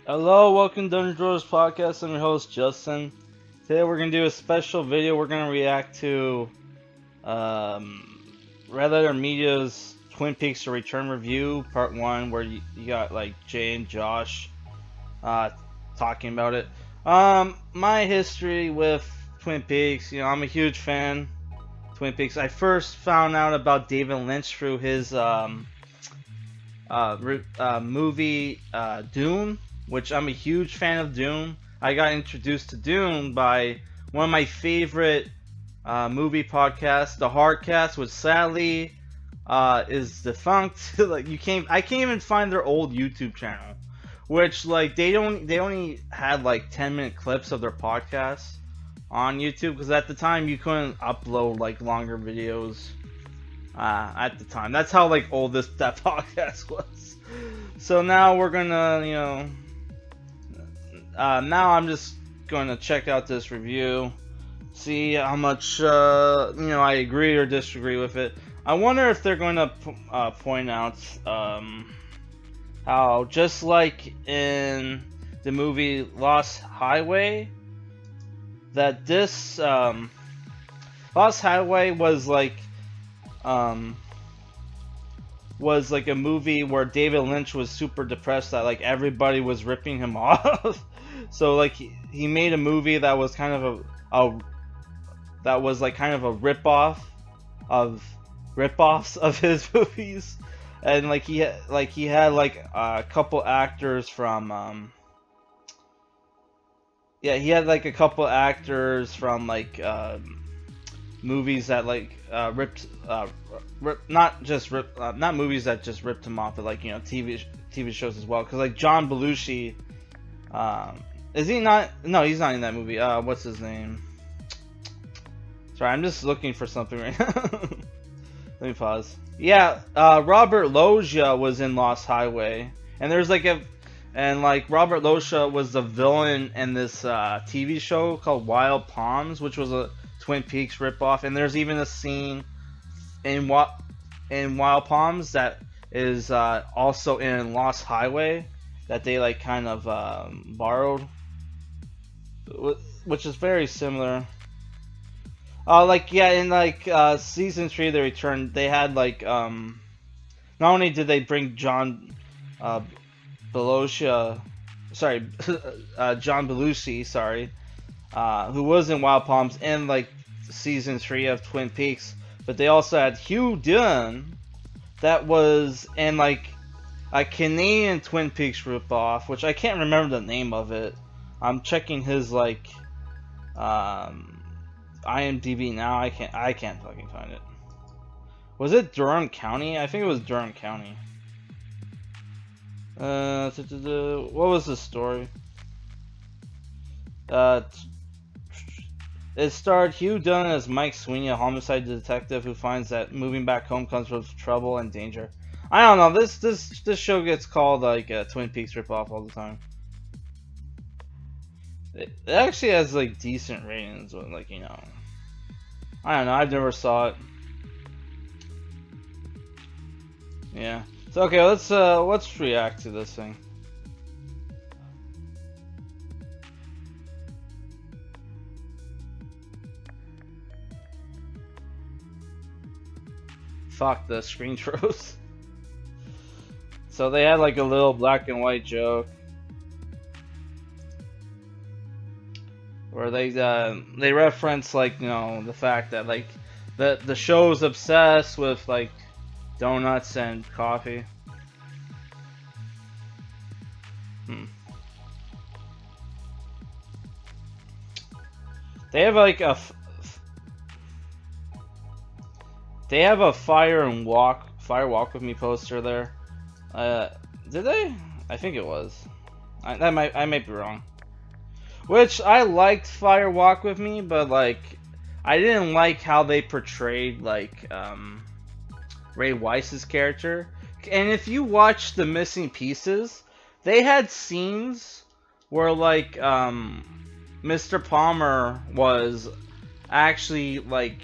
Hello, welcome to Dungeon Drawers Podcast. I'm your host, Justin. Today we're going to do a special video. We're going to react to Red Letter Media's Twin Peaks: The Return review, Part 1, where you got like Jay and Josh uh, talking about it. My history with Twin Peaks, I'm a huge fan of Twin Peaks. I first found out about David Lynch through his movie Dune, which I'm a huge fan of Dune. I got introduced to Dune by one of my favorite movie podcasts, the Hardcast, which sadly is defunct. Like I can't even find their old YouTube channel, which like they only had like 10-minute clips of their podcasts on YouTube because at the time you couldn't upload like longer videos. At the time, that's how like old that podcast was. So now we're gonna, now I'm just gonna check out this review, see how much I agree or disagree with it. I wonder if they're going to point out how just like in the movie Lost Highway, that this Lost Highway was like a movie where David Lynch was super depressed that like everybody was ripping him off. So like he made a movie that was kind of a that was like kind of a of rip-offs of his movies, and like he had like a couple actors from he had like a couple actors from like movies that like not movies that just ripped him off, but like TV shows as well. Because like John Belushi, is he not? No, he's not in that movie. What's his name? Sorry, I'm just looking for something right now. Let me pause. Yeah, Robert Loggia was in Lost Highway, and there's like Robert Loggia was the villain in this TV show called Wild Palms, which was a Twin Peaks ripoff. And there's even a scene in Wild Palms that is also in Lost Highway that they like kind of borrowed, which is very similar. In season 3 of The Return, they had like not only did they bring John Belushi, John Belushi, who was in Wild Palms in like season 3 of Twin Peaks, but they also had Hugh Dunn that was in like a Canadian Twin Peaks ripoff, which I can't remember the name of it. I'm checking his like IMDb now. I can't fucking find it. Was it Durham County? I think it was Durham County. What was the story? It starred Hugh Dunn as Mike Sweeney, a homicide detective who finds that moving back home comes with trouble and danger. I don't know. This show gets called like a Twin Peaks ripoff all the time. It actually has like decent ratings, but like I don't know. I've never saw it. Yeah. So okay, let's react to this thing. Fuck, the screen froze. So they had like a little black and white joke where they reference like the fact that like the show's obsessed with like donuts and coffee. They have like they have a fire walk with me poster there. Did they? I think it was. I might be wrong. Which I liked Fire Walk with Me, but like I didn't like how they portrayed like Ray Wise's character. And if you watch The Missing Pieces, they had scenes where like Mr. Palmer was actually like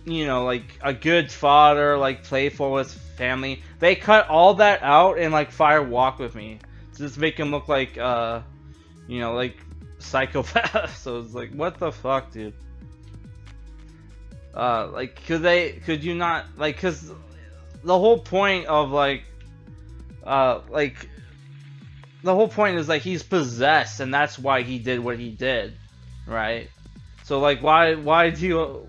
like a good father, like playful with family. They cut all that out in like Fire Walk with Me. just make him look like you know, like psychopath. So it's like, what the fuck, dude? Like, could you not, like, cause the whole point of like the whole point is like he's possessed, and that's why he did what he did, right? So like, why do you?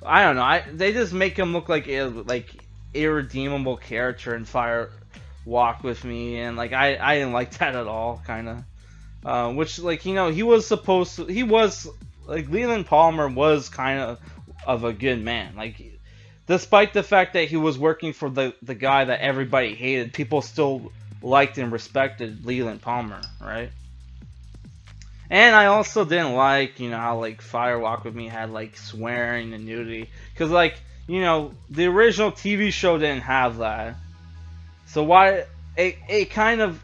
I don't know. They just make him look like a irredeemable character in Fire Walk with Me, and like I didn't like that at all, kind of. Which, like, you know, he was like, Leland Palmer was kind of a good man. Like, despite the fact that he was working for the guy that everybody hated, people still liked and respected Leland Palmer, right? And I also didn't like, you know, how like Fire Walk with Me had like swearing and nudity, because, like, you know, the original TV show didn't have that. So why it kind of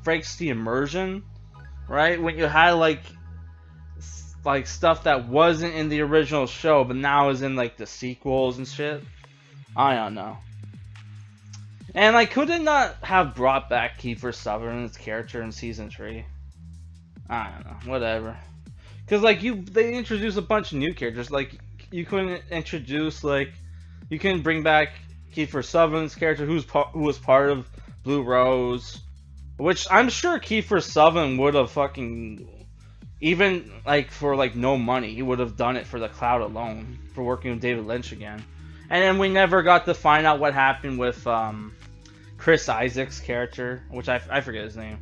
breaks the immersion, right? When you had like stuff that wasn't in the original show, but now is in like the sequels and shit. I don't know. And like, could it not have brought back Kiefer Sutherland's character in season 3? I don't know, whatever. Cause like they introduced a bunch of new characters. Like, you couldn't introduce, like, you couldn't bring back Kiefer Sutherland's character, who was part of Blue Rose, which I'm sure Kiefer Sutherland would have fucking, even like for like no money, he would have done it for the clout alone, for working with David Lynch again. And then we never got to find out what happened with Chris Isaac's character, which I forget his name.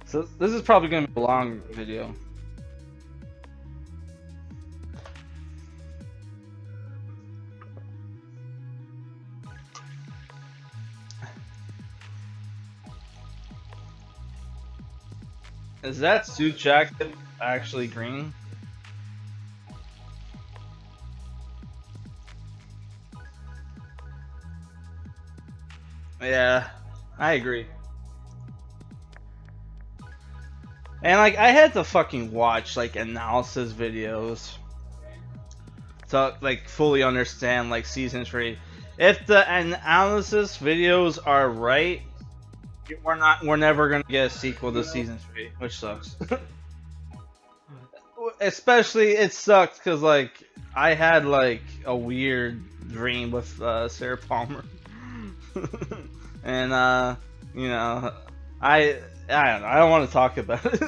So this is probably going to be a long video. Is that suit jacket actually green? Yeah, I agree. And like, I had to fucking watch like analysis videos to like fully understand like season 3. If the analysis videos are right, we're never gonna get a sequel to season 3, which sucks. Especially, it sucked because like I had like a weird dream with Sarah Palmer. And you know, I don't know. I don't want to talk about it.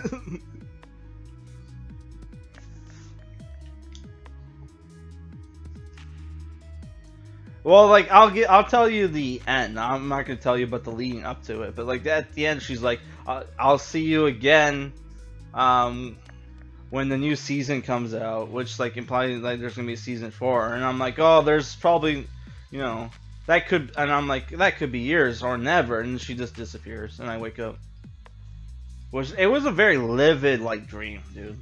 Well, like, I'll tell you the end. I'm not gonna tell you about the leading up to it, but like at the end, she's like, "I'll see you again, when the new season comes out," which like implies like there's gonna be a season 4. And I'm like, "Oh, there's probably, you know, that could," and I'm like, "That could be years or never," and she just disappears, and I wake up. Which, it was a very livid like dream, dude.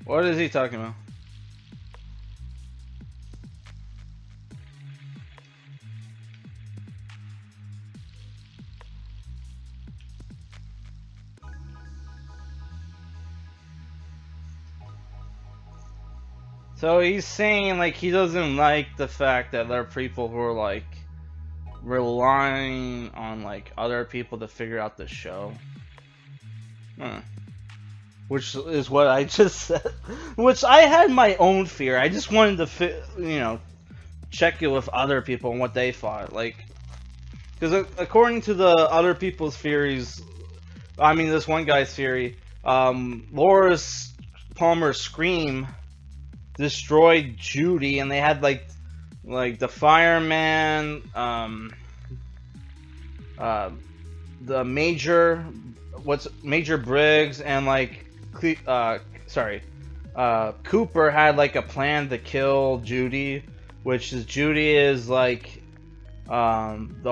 What is he talking about? So he's saying like he doesn't like the fact that there are people who are like relying on like other people to figure out the show. Huh. Which is what I just said. Which I had my own fear. I just wanted to, you know, check it with other people and what they thought. Like, because according to the other people's theories, I mean, this one guy's theory, Laura's Palmer's scream destroyed Judy, and they had like the fireman, the Major Briggs, and like Cooper had like a plan to kill Judy, which is Judy is like the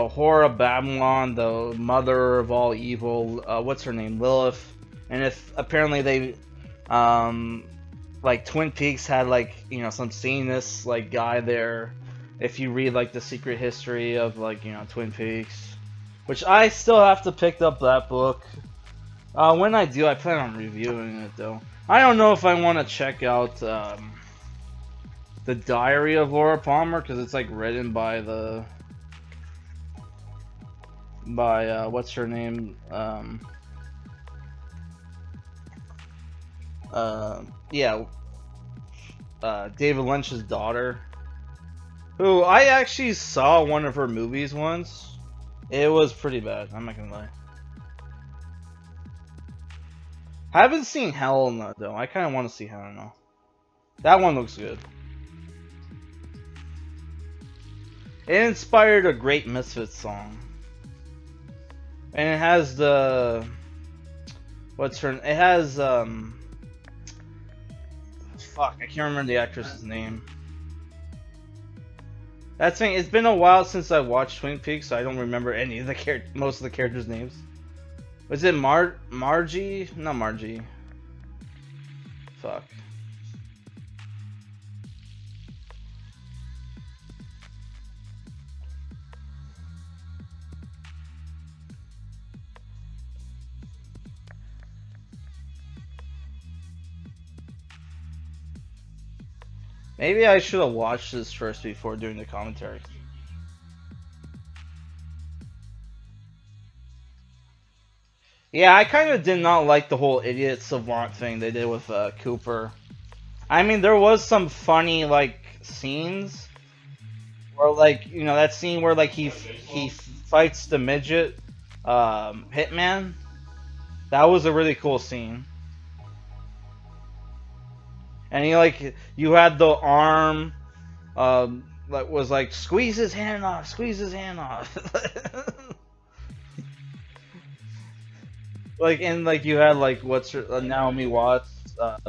whore of Babylon, the mother of all evil. What's her name? Lilith. And if apparently they like Twin Peaks had like some Satanist like guy there. If you read like the secret history of like Twin Peaks, which I still have to pick up that book. When I do, I plan on reviewing it though. I don't know if I want to check out the Diary of Laura Palmer because it's like written by what's her name? Yeah, David Lynch's daughter, who I actually saw one of her movies once. It was pretty bad. I'm not gonna lie. Haven't seen Helena though. I kind of want to see Helena. That one looks good. It inspired a great Misfits song, and it has the what's her? It has fuck, I can't remember the actress's name. That's thing. It's been a while since I watched Twin Peaks, so I don't remember any of the most of the characters' names. Was it Margie? Not Margie. Fuck. Maybe I should have watched this first before doing the commentary. Yeah, I kind of did not like the whole idiot savant thing they did with Cooper. I mean, there was some funny like scenes where like that scene where like he fights the midget hitman. That was a really cool scene. And you had the arm that was like squeeze his hand off, squeeze his hand off. Like and like you had like what's her, Naomi Watts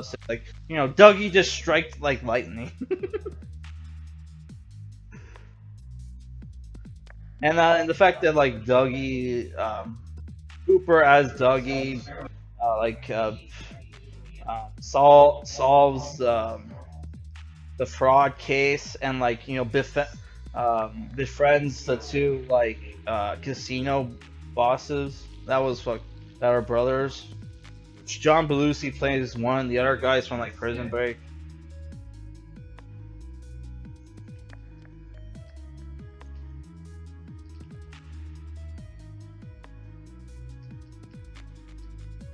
say, like Dougie just striked like lightning. And the fact that like Dougie Cooper as Dougie solves the fraud case and like befriends the two like casino bosses that are brothers. John Belushi plays one, the other guy's from like Prison Break.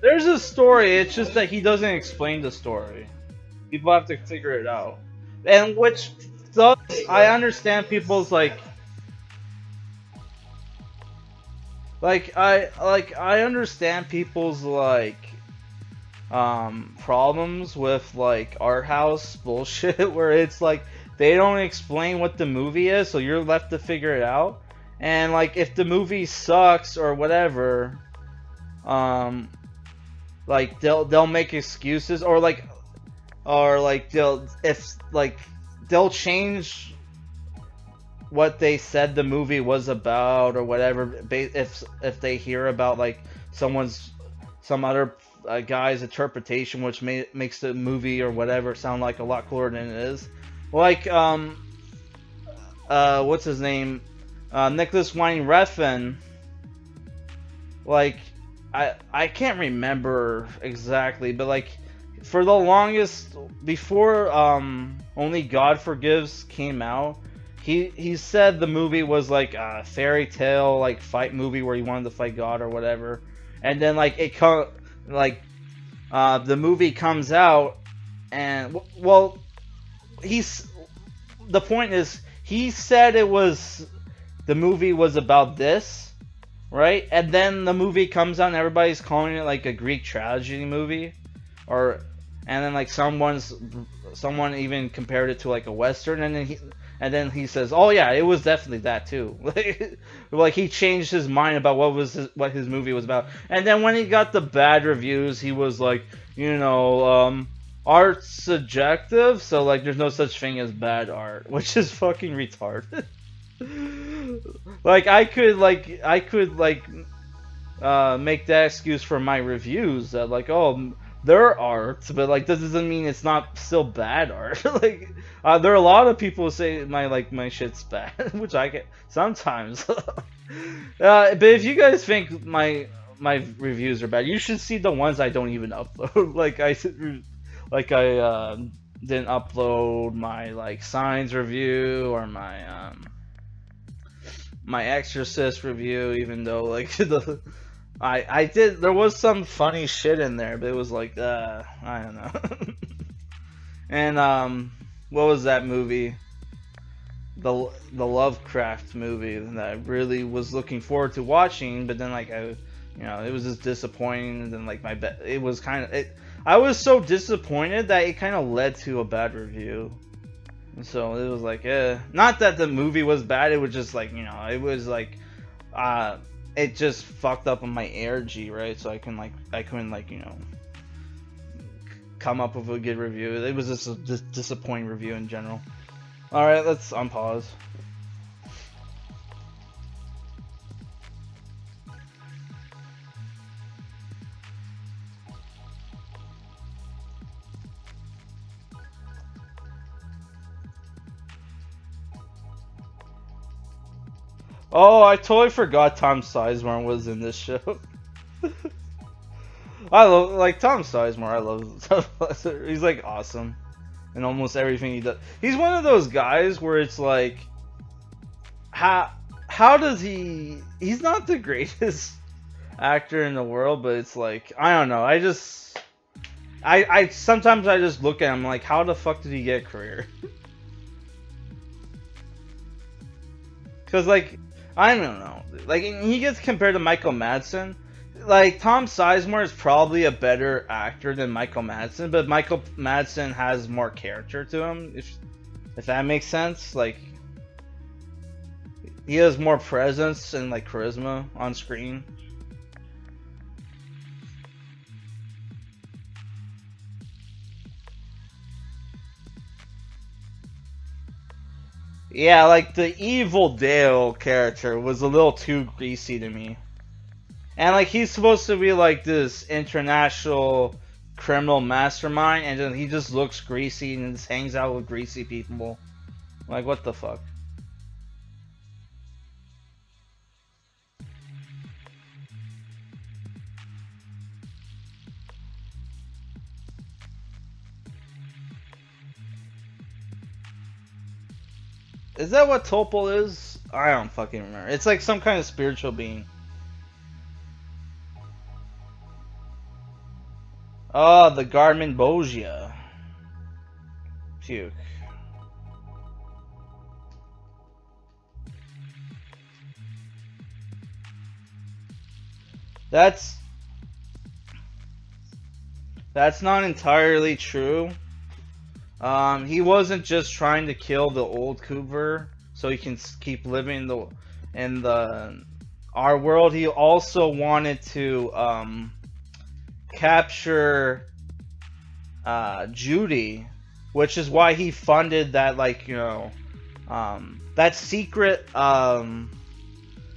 There's a story, it's just that he doesn't explain the story. People have to figure it out. And which does, I understand people's I understand people's problems with like art house bullshit where it's like they don't explain what the movie is, so you're left to figure it out. And like if the movie sucks or whatever, like they'll make excuses or they'll change what they said the movie was about or whatever if they hear about like some other guy's interpretation, which makes the movie or whatever sound like a lot cooler than it is. Like what's his name, Nicholas Winding Refn. Like I can't remember exactly, but like for the longest before Only God Forgives came out, he said the movie was like a fairy tale like fight movie where he wanted to fight God or whatever, and then like the movie comes out and well the point is he said the movie was about this, right? And then the movie comes out and everybody's calling it like a Greek tragedy movie, and then like someone even compared it to like a western, and then he says, "Oh yeah, it was definitely that too." Like he changed his mind about what his movie was about. And then when he got the bad reviews, he was like, art's subjective, so like there's no such thing as bad art, which is fucking retarded. Like I could make that excuse for my reviews that like, oh, their art, but like that doesn't mean it's not still bad art. Like there are a lot of people who say my shit's bad, which I get sometimes. But if you guys think my reviews are bad, you should see the ones I don't even upload. I didn't upload my like Signs review or my Exorcist review, even though like the I did. There was some funny shit in there, but it was like, I don't know. And what was that movie? The Lovecraft movie that I really was looking forward to watching, but then like it was just disappointing. And like it was kind of it. I was so disappointed that it kind of led to a bad review. So it was like, not that the movie was bad. It was just like it was like, it just fucked up on my energy, right? So I couldn't come up with a good review. It was just a disappointing review in general. All right, let's unpause. Oh, I totally forgot Tom Sizemore was in this show. I love like Tom Sizemore. I love. He's like awesome in almost everything he does. He's one of those guys where it's like, how does he? He's not the greatest actor in the world, but it's like I don't know. I sometimes I just look at him like, how the fuck did he get a career? Because like I don't know. Like he gets compared to Michael Madsen. Like Tom Sizemore is probably a better actor than Michael Madsen, but Michael Madsen has more character to him, if that makes sense. Like he has more presence and like charisma on screen. Yeah, like the evil Dale character was a little too greasy to me. And like he's supposed to be like this international criminal mastermind, and then he just looks greasy and just hangs out with greasy people. Like what the fuck? Is that what Topol is? I don't fucking remember. It's like some kind of spiritual being. Oh, the Garmin Bogia. Puke. That's not entirely true. He wasn't just trying to kill the old Cooper so he can keep living in the our world. He also wanted to capture Judy, which is why he funded that that secret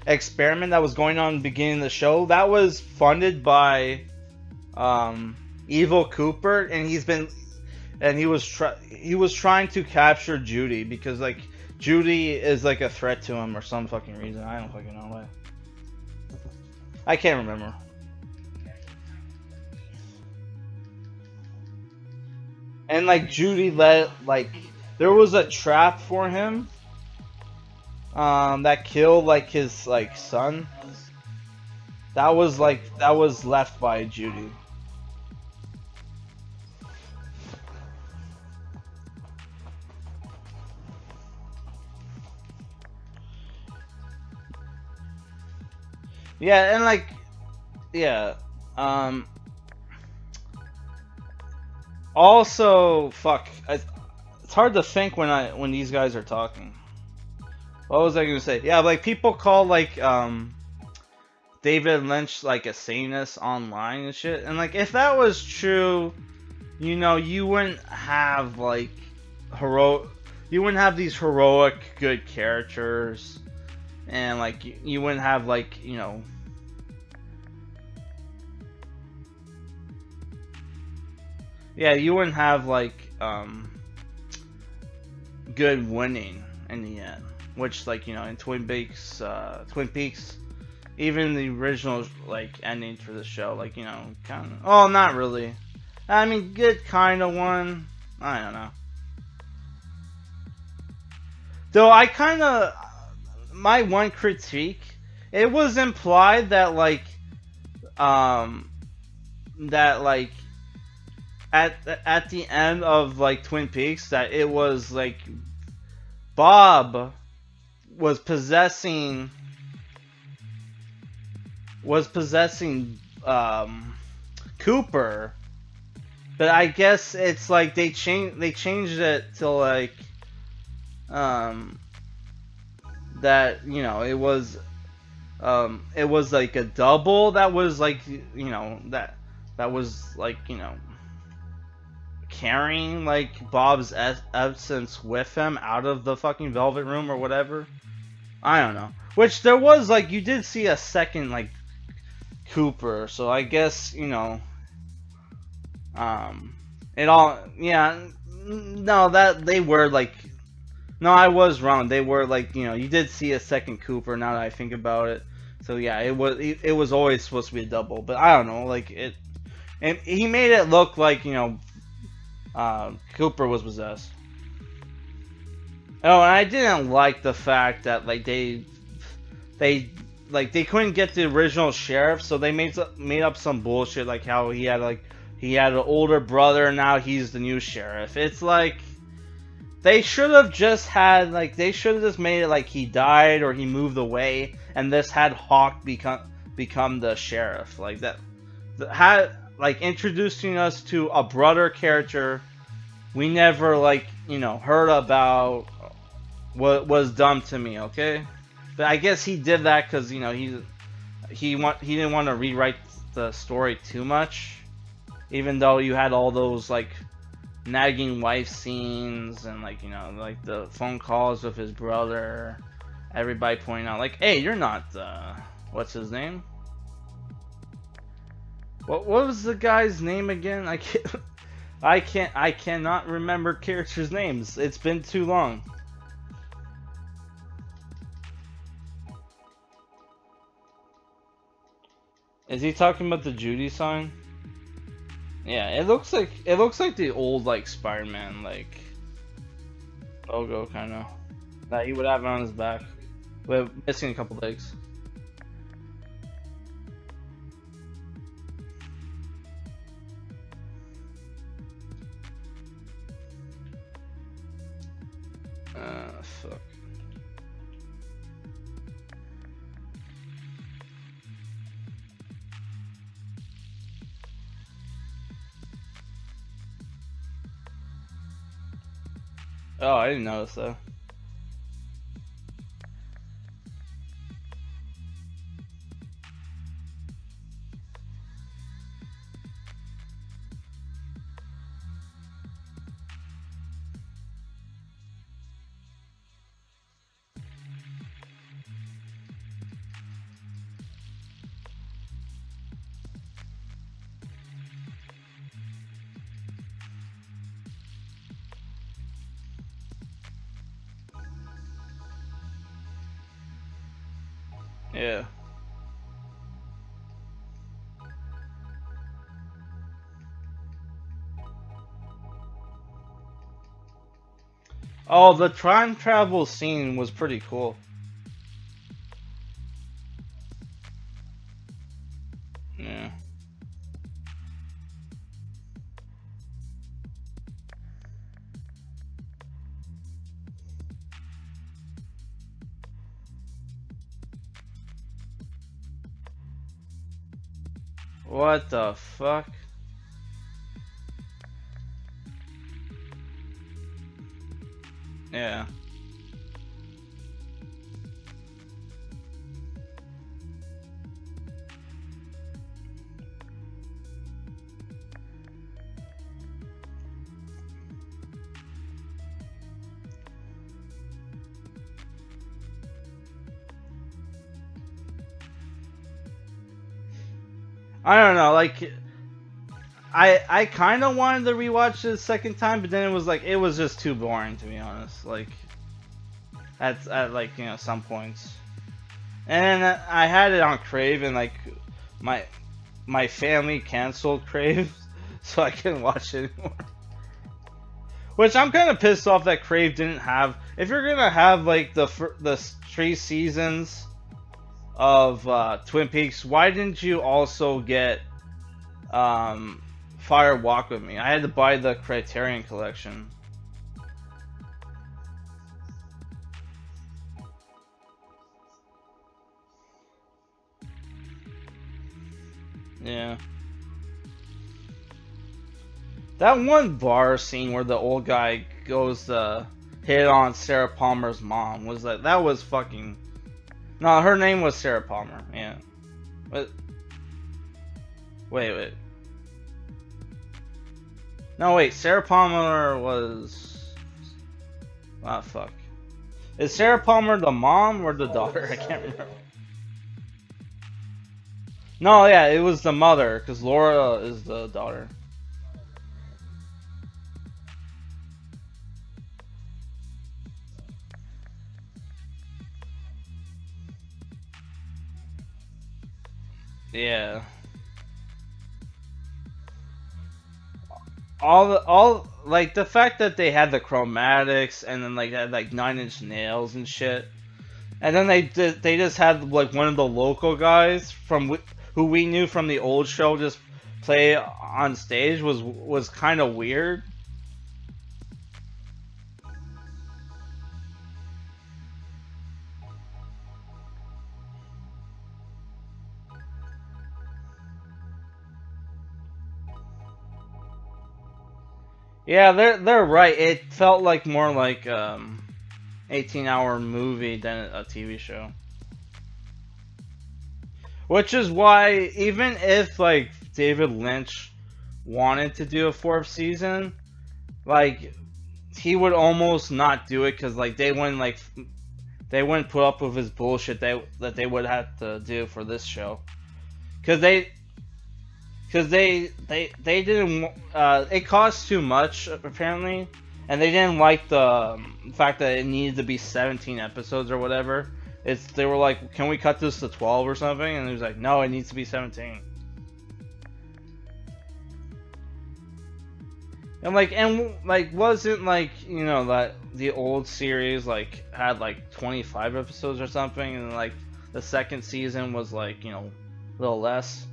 experiment that was going on in the beginning of the show. That was funded by Evil Cooper, and he was trying to capture Judy because like Judy is like a threat to him or some fucking reason. I don't fucking know why. I can't remember. And like Judy there was a trap for him that killed like his like son. That was left by Judy. Yeah, and like yeah. Also, fuck. It's hard to think when these guys are talking. What was I gonna say? Yeah, like people call like David Lynch like a Satanist online and shit. And like if that was true, you wouldn't have like you wouldn't have these heroic good characters, and like you wouldn't have yeah, you wouldn't have like good winning in the end. Which, like, in Twin Peaks, even the original like ending for the show, like, kind of. Oh, not really. I mean, good kind of one. I don't know. Though I kind of, my one critique, it was implied that um, like at the end of like Twin Peaks that it was like Bob was possessing was possessing Cooper, but I guess it's like they changed it to like um that it was like a double that was like that was like carrying like Bob's essence with him out of the fucking Velvet Room or whatever. I don't know. Which there was like you did see a second like Cooper, so I guess um it all yeah no that they were like no I was wrong they were like you did see a second Cooper now that I think about it. So yeah, it was always supposed to be a double, but I don't know like it and he made it look like Cooper was possessed. Oh, and I didn't like the fact that like they they couldn't get the original sheriff, so they made up some bullshit like how he had an older brother, now he's the new sheriff. It's like they should have just had they should have just made it like he died or he moved away, and this had Hawk become the sheriff like that. Had like introducing us to a brother character we never heard about. What was dumb to me, okay? But I guess he did that because he didn't want to rewrite the story too much, even though you had all those like nagging wife scenes and like the phone calls with his brother, everybody pointing out like, hey, you're not what's his name? What was the guy's name again? I cannot remember characters' names. It's been too long. Is he talking about the Judy sign? Yeah, it looks like the old like Spider-Man like logo kind of that he would have on his back, but missing a couple legs. Fuck. Oh, I didn't notice that. Yeah. Oh, the time travel scene was pretty cool. Yeah. What the fuck? Yeah. I don't know, like I kind of wanted to rewatch it a second time, but then it was like it was just too boring, to be honest. Like at like some points, and I had it on Crave, and like my my family canceled Crave, so I couldn't watch it anymore. Which I'm kind of pissed off that Crave didn't have. If you're gonna have like the 3 seasons of Twin Peaks, why didn't you also get Fire Walk with Me? I had to buy the Criterion Collection. Yeah. That one bar scene where the old guy goes to hit on Sarah Palmer's mom was like that was fucking. No, her name was Sarah Palmer. Yeah. But wait. No, wait. Sarah Palmer was. Ah, fuck. Is Sarah Palmer the mom or the daughter? I can't remember. No, yeah, it was the mother because Laura is the daughter. Yeah. All like the fact that they had the chromatics and then like had like 9 Inch Nails and shit, and then they just had like one of the local guys from who we knew from the old show just play on stage was kind of weird. Yeah, they're right. It felt like more like 18-hour movie than a TV show. Which is why even if like David Lynch wanted to do a fourth season, like he would almost not do it because like they wouldn't put up with his bullshit that they would have to do for this show because they didn't it cost too much apparently, and they didn't like the fact that it needed to be 17 episodes or whatever. They were like, can we cut this to 12 or something? And he was like, no, it needs to be 17. And wasn't like that the old series like had like 25 episodes or something, and like the second season was like a little less.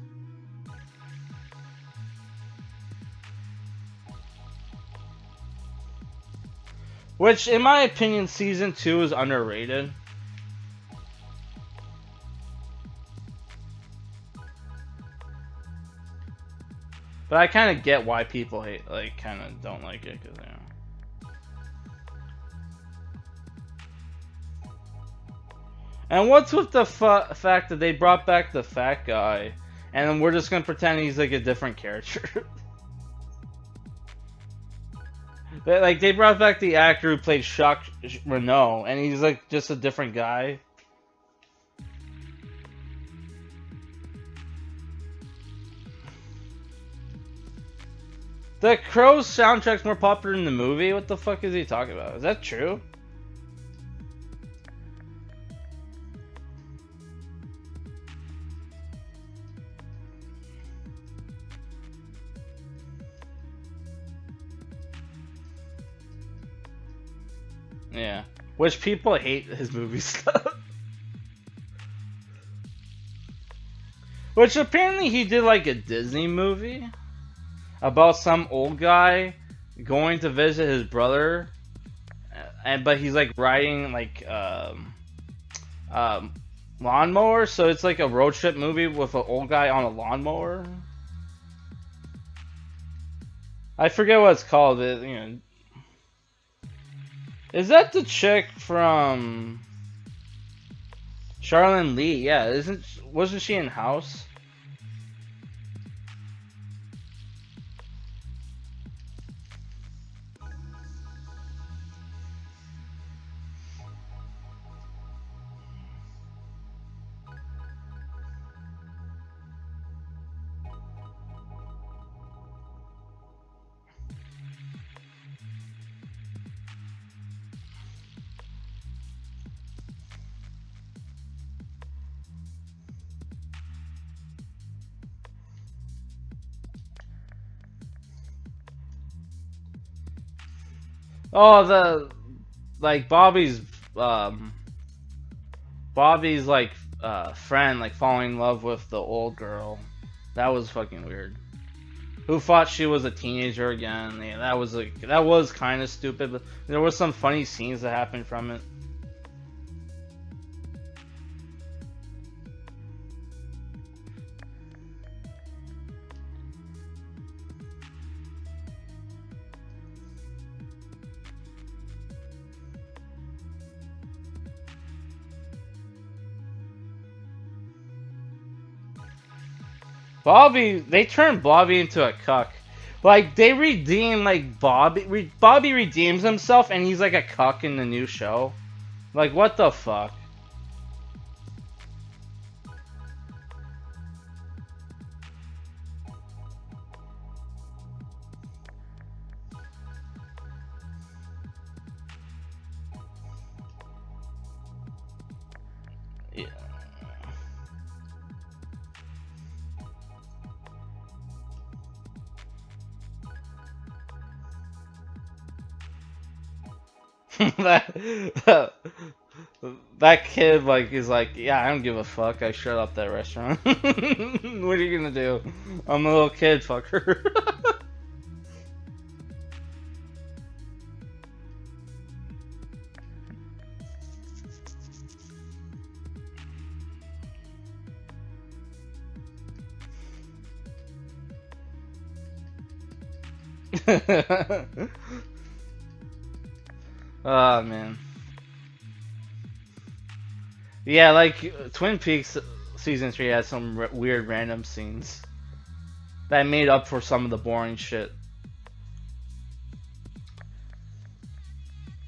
Which, in my opinion, season 2 is underrated. But I kind of get why people hate, like, kind of don't like it, because And what's with the fact that they brought back the fat guy, and then we're just gonna pretend he's like a different character? They brought back the actor who played Jacques Renault, and he's like just a different guy. The Crow's soundtrack's more popular than the movie? What the fuck is he talking about? Is that true? Yeah. Which people hate his movie stuff. Which apparently he did like a Disney movie about some old guy going to visit his brother, but he's like riding like um lawnmower, so it's like a road trip movie with an old guy on a lawnmower. I forget what it's called. Is that the chick from Charlene Lee? Yeah, wasn't she in House? Oh, the like um Bobby's like friend like falling in love with the old girl. That was fucking weird. Who thought she was a teenager again? Yeah, that was kind of stupid, but there was some funny scenes that happened from it. Bobby, they turned Bobby into a cuck. Like they redeem like Bobby redeems himself, and he's like a cuck in the new show. Like what the fuck? Yeah. that that kid like is like, yeah, I don't give a fuck. I shut up that restaurant. What are you gonna do? I'm a little kid, fucker. Oh man. Yeah, like Twin Peaks season 3 had some weird random scenes that made up for some of the boring shit.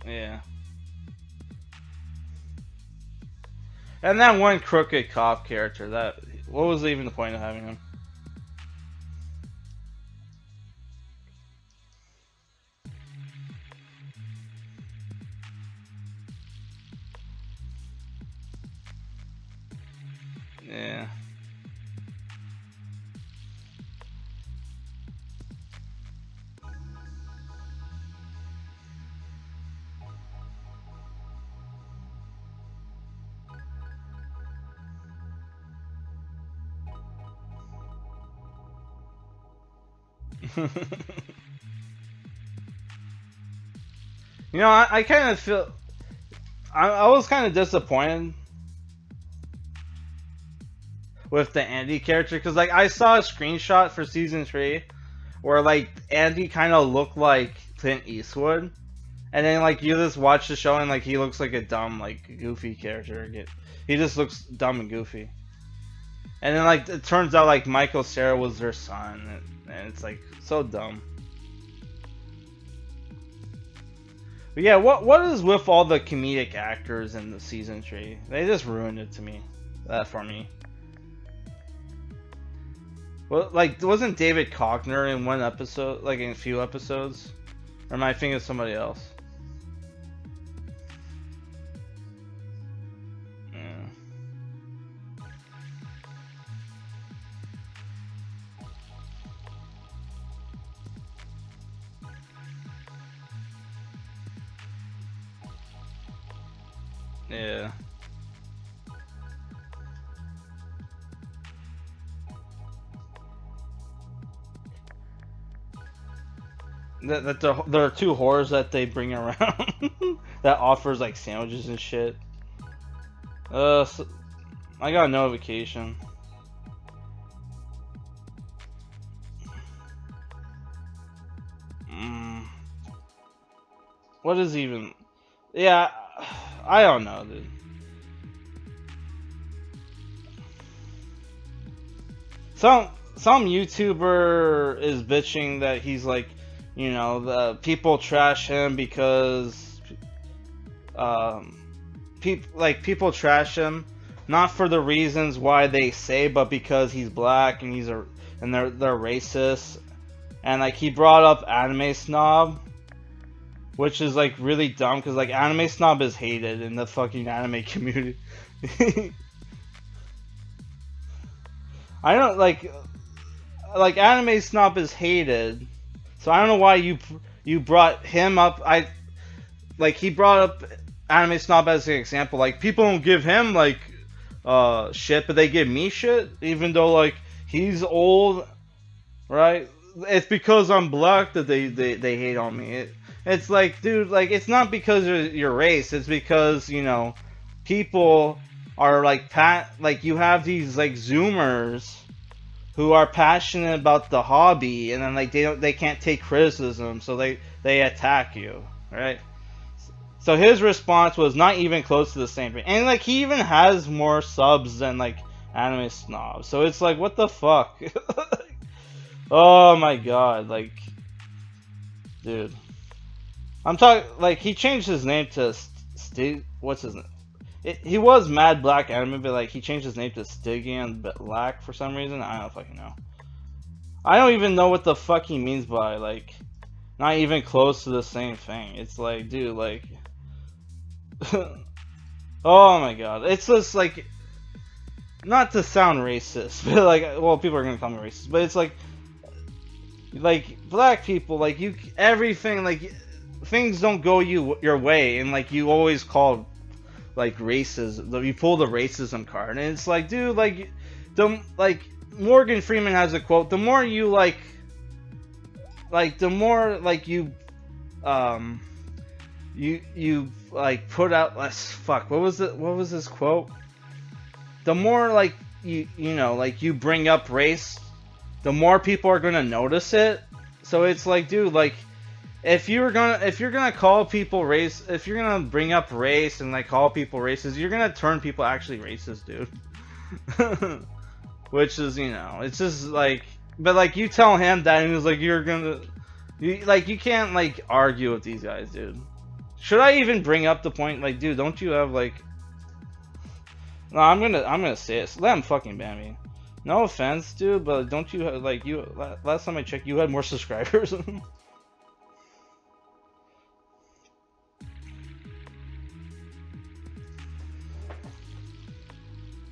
Yeah. And that one crooked cop character, that what was even the point of having him? Yeah. You know, I kind of feel I was kind of disappointed with the Andy character because like I saw a screenshot for season 3 where like Andy kind of looked like Clint Eastwood, and then like you just watch the show and like he looks like a dumb like goofy character. He just looks dumb and goofy. And then like it turns out like Michael Cera was their son, and it's like so dumb. But yeah, what is with all the comedic actors in the season 3? They just ruined it to me. That for me. Well, like wasn't David Cockner in one episode, like in a few episodes? Or am I thinking of somebody else? Yeah. Yeah. That there are two whores that they bring around that offers like sandwiches and shit. So, I got a notification. Mm, what is even? Yeah, I don't know, dude. Some YouTuber is bitching that he's like, you know, the people trash him because um people trash him not for the reasons why they say, but because he's black and they're racist. And like he brought up anime snob, which is like really dumb because like anime snob is hated in the fucking anime community. I don't like anime snob is hated, so I don't know why you brought him up. like he brought up Anime Snob as an example. Like people don't give him like shit, but they give me shit, even though like he's old, right? It's because I'm black that they hate on me. It's like, dude, like it's not because of your race. It's because people are like like you have these like Zoomers who are passionate about the hobby, and then like they can't take criticism, so they attack you, right? So his response was not even close to the same thing, and like he even has more subs than like Anime Snob. So it's like, what the fuck? Oh my god, like, dude. I'm talking like he changed his name to what's his name? He was Mad Black Anime, but like he changed his name to Stygian Black for some reason. I don't fucking know. I don't even know what the fuck he means by like not even close to the same thing. It's like, dude, like, oh my god, it's just like, not to sound racist, but like, well, people are gonna call me racist, but it's like black people, like you, everything, like things don't go your way, and like you always call like racism, you pull the racism card, and it's like, dude, like like Morgan Freeman has a quote: the more you like the more like you like put out less, fuck, what was this quote? The more like like you bring up race, the more people are gonna notice it. So it's like, dude, like if you're gonna call people race, if you're gonna bring up race and like call people racist, you're gonna turn people actually racist, dude. Which is, it's just like, but like you tell him that, and he's like, you can't like argue with these guys, dude. Should I even bring up the point? Like, dude, don't you have like? No, I'm gonna say it. Let him fucking ban me. No offense, dude, but don't you have, like, last time I checked, you had more subscribers.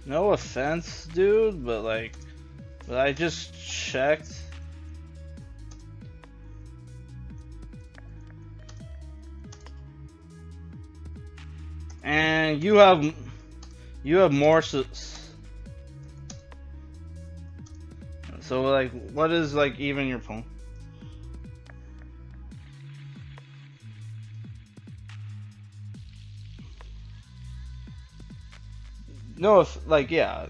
No offense, dude, but like, I just checked. And you have more so like, what is like even your point? No, if like, yeah.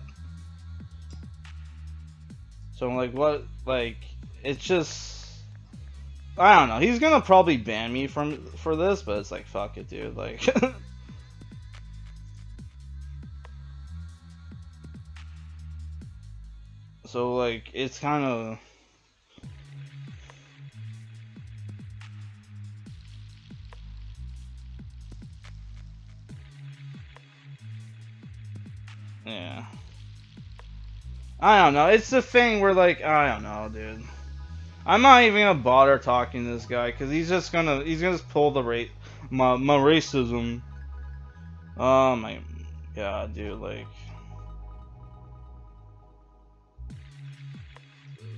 So I'm like, what? Like, it's just, I don't know. He's gonna probably ban me for this, but it's like, fuck it, dude. Like, so like, it's kind of. Yeah. I don't know. It's the thing where like, I don't know, dude. I'm not even gonna bother talking to this guy because he's gonna just pull the my racism. Oh my god, dude,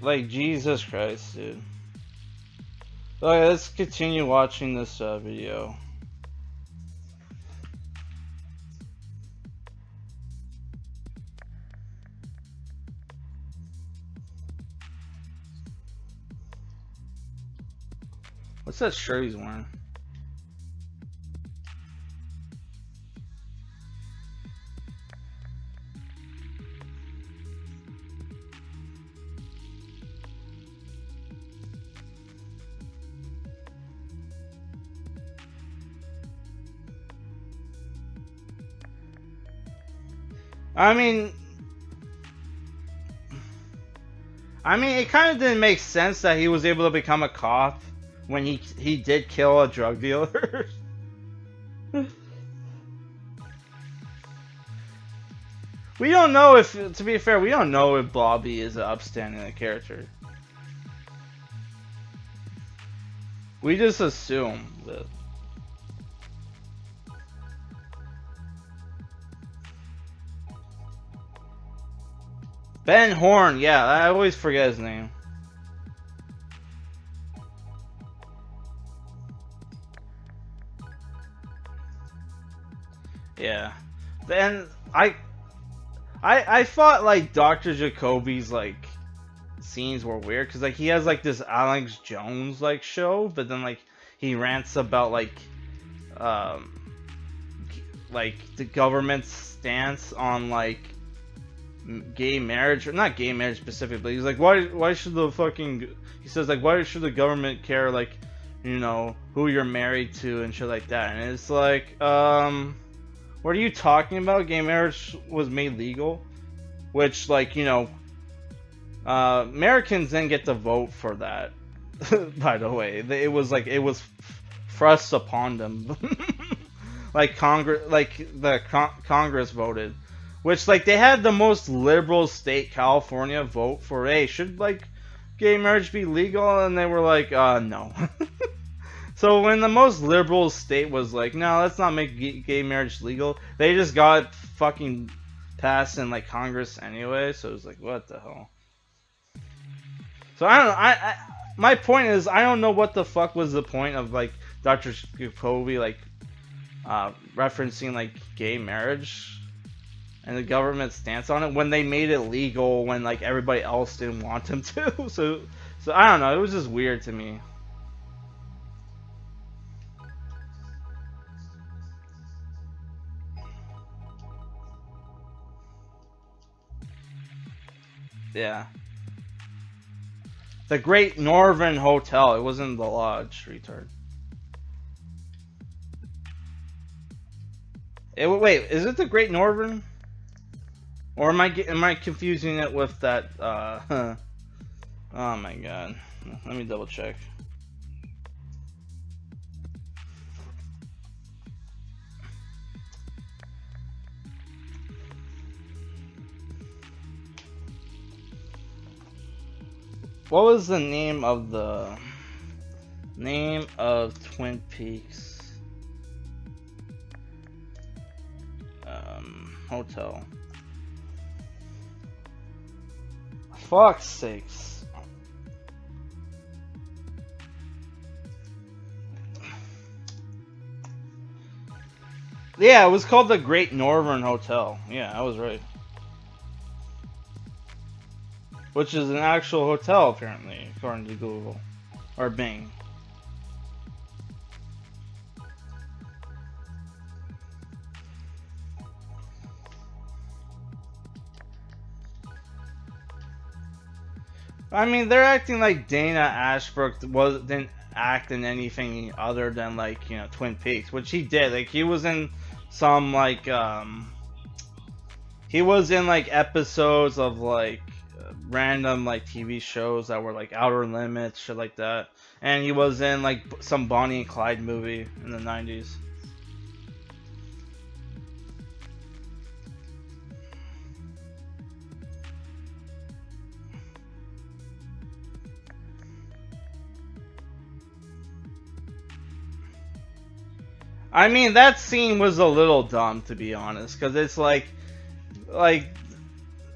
like Jesus Christ, dude. Okay, let's continue watching this video. What's that shirt he's wearing? I mean, it kind of didn't make sense that he was able to become a cop when he did kill a drug dealer. We don't know if, to be fair, we don't know if Bobby is an upstanding character. We just assume that. Ben Horn, yeah, I always forget his name. Yeah. Then I thought like Dr. Jacoby's like scenes were weird because like he has like this Alex Jones like show, but then like he rants about um like the government's stance on like gay marriage, or not gay marriage specifically. He's like, why should the fucking, he says like, why should the government care like, you know, who you're married to and shit like that. And it's like, what are you talking about? Gay marriage was made legal, which like, you know, Americans didn't get to vote for that. By the way, it was like, it was thrust upon them. Like Congress, like the Congress voted, which like they had the most liberal state, California, vote for, hey, should like gay marriage be legal, and they were like, no. So when the most liberal state was like, no, let's not make gay marriage legal, they just got fucking passed in like Congress anyway. So it was like, what the hell? So I don't know. My point is, I don't know what the fuck was the point of like Dr. Jacoby like referencing like gay marriage and the government's stance on it when they made it legal when like everybody else didn't want them to. So I don't know. It was just weird to me. Yeah. The Great Northern Hotel. It wasn't the Lodge, retard. Wait, is it the Great Northern? Or am I confusing it with that? Oh my god. Let me double check. What was the name of Twin Peaks hotel? Fuck's sakes. Yeah, it was called the Great Northern Hotel. Yeah, I was right. Which is an actual hotel, apparently, according to Google. Or Bing. I mean, they're acting like Dana Ashbrook didn't act in anything other than like, you know, Twin Peaks, which he did. Like he was in some like he was in like episodes of like random like TV shows that were like Outer Limits, shit like that. And he was in like some Bonnie and Clyde movie in the 90s. I mean, that scene was a little dumb, to be honest, because it's like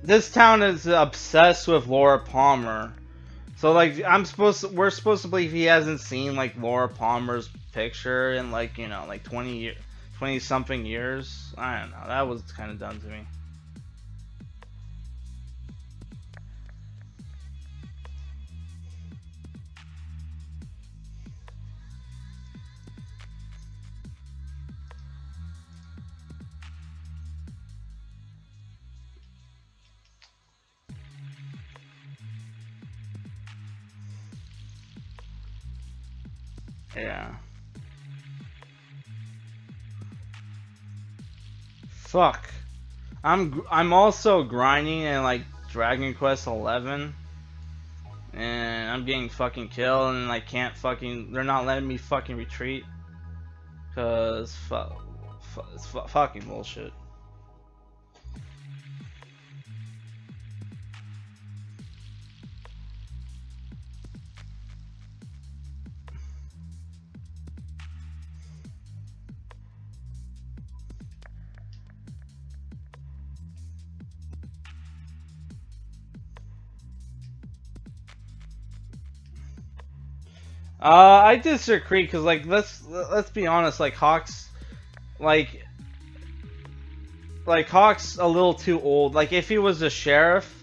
this town is obsessed with Laura Palmer. So like we're supposed to believe he hasn't seen like Laura Palmer's picture in like, you know, like 20 something years. I don't know. That was kind of dumb to me. Yeah. Fuck. I'm also grinding in like Dragon Quest 11, and I'm getting fucking killed, and I can't fucking. They're not letting me fucking retreat, cause it's fucking bullshit. I disagree because like let's be honest, like Hawks, like Hawk's a little too old. Like if he was a sheriff,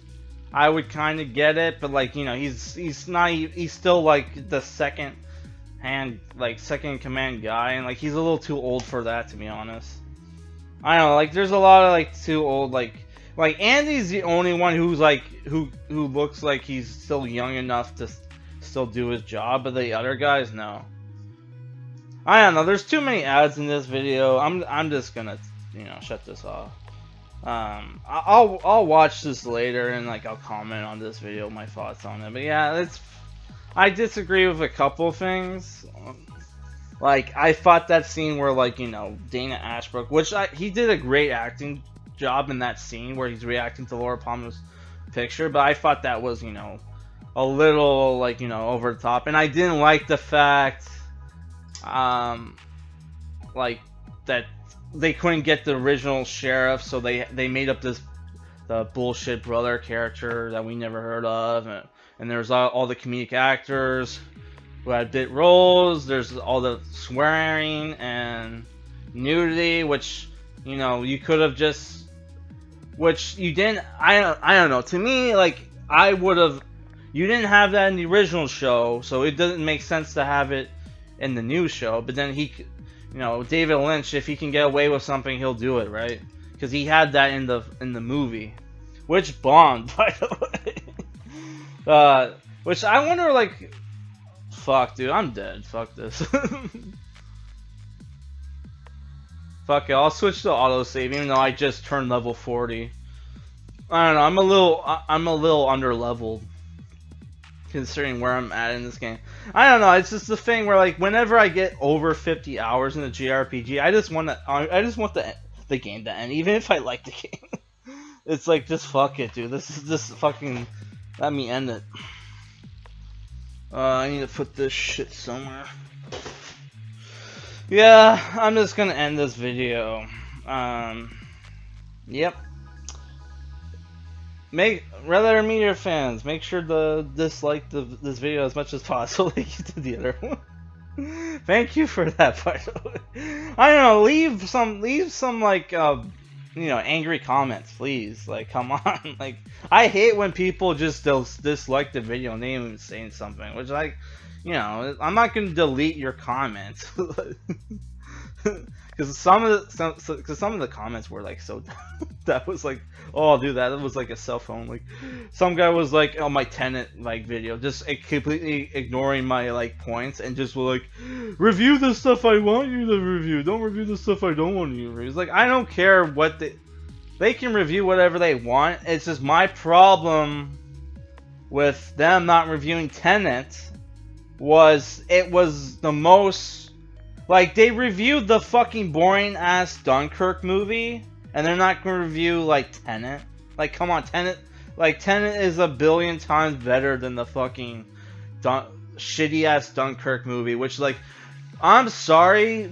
I would kind of get it, but like, you know, he's not, he's still like the second in command guy, and like he's a little too old for that, to be honest. I don't know, like there's a lot of like too old, like Andy's the only one who's like who looks like he's still young enough to still do his job, but the other guys, no. I don't know, there's too many ads in this video. I'm just gonna, you know, shut this off. I'll watch this later and like I'll comment on this video, my thoughts on it. But yeah, I disagree with a couple things. Like I thought that scene where, like, you know, Dana Ashbrook, which he did a great acting job in that scene where he's reacting to Laura Palmer's picture, but I thought that was, you know, a little, like, you know, over the top, and I didn't like the fact like that they couldn't get the original sheriff, so they made up the bullshit brother character that we never heard of, and there's all the comedic actors who had bit roles. There's all the swearing and nudity, which, you know, you could have just, which you didn't. I don't know. To me, like, I would have. You didn't have that in the original show, so it doesn't make sense to have it in the new show. But then you know, David Lynch, if he can get away with something, he'll do it, right? Because he had that in the movie, which bombed, by the way. Which I wonder, like, fuck, dude, I'm dead. Fuck this. Fuck it, I'll switch to autosave, even though I just turned level 40. I don't know, I'm a little under-leveled, considering where I'm at in this game. I don't know, it's just the thing where, like, whenever I get over 50 hours in a JRPG, I just want the game to end, even if I like the game. It's like, just fuck it, dude. This is just fucking, let me end it. I need to put this shit somewhere. Yeah, I'm just gonna end this video. Yep. Rather Meteor fans, make sure to dislike this video as much as possible like you did the other one. Thank you for that, by the way. I don't know, leave some like you know, angry comments, please. Like, come on. Like, I hate when people just dislike the video and they ain't even saying something, which, like, you know, I'm not gonna delete your comments. Because some of the comments were like so that was like, oh dude, that was like a cell phone. Like, some guy was like, oh, my Tenet like video, just completely ignoring my like points and just was like, review the stuff I want you to review, don't review the stuff I don't want you to review. It's like, I don't care what they can review whatever they want. It's just my problem with them not reviewing Tenet was it was the most. Like, they reviewed the fucking boring-ass Dunkirk movie, and they're not gonna review, like, Tenet. Like, come on, Tenet is a billion times better than the fucking shitty-ass Dunkirk movie, which, like, I'm sorry,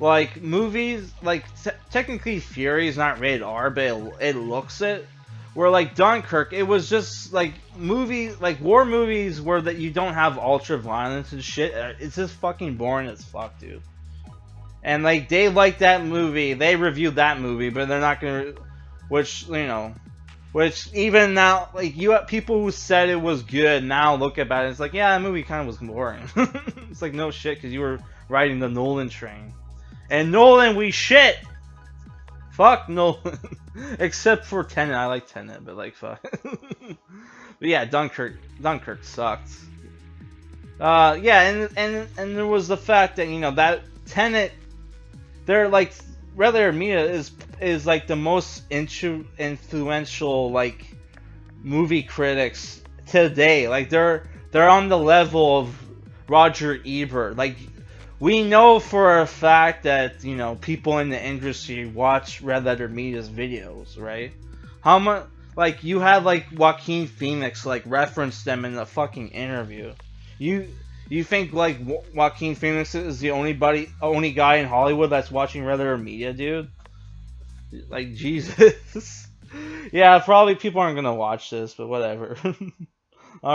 like, movies, like, technically Fury is not rated R, but it looks it. Where, like, Dunkirk, it was just, like, war movies where that you don't have ultra violence and shit. It's just fucking boring as fuck, dude. And, like, they like that movie, they reviewed that movie, but they're not gonna, which, you know, which even now, like, you have people who said it was good, now look about it, it's like, yeah, that movie kind of was boring. It's like, no shit, because you were riding the Nolan train. And Nolan, we shit! Fuck Nolan. Except for Tenet. I like Tenet, but like, fuck. But yeah, Dunkirk sucked. Yeah, and there was the fact that, you know, that Tenet, they're like, rather Mia is like the most influential like movie critics today. Like, they're on the level of Roger Ebert. Like, we know for a fact that, you know, people in the industry watch Red Letter Media's videos, right? How much, like, you had, like, Joaquin Phoenix, like, reference them in a fucking interview. You think, like, Joaquin Phoenix is the only guy in Hollywood that's watching Red Letter Media, dude? Like, Jesus. Yeah, probably people aren't gonna watch this, but whatever.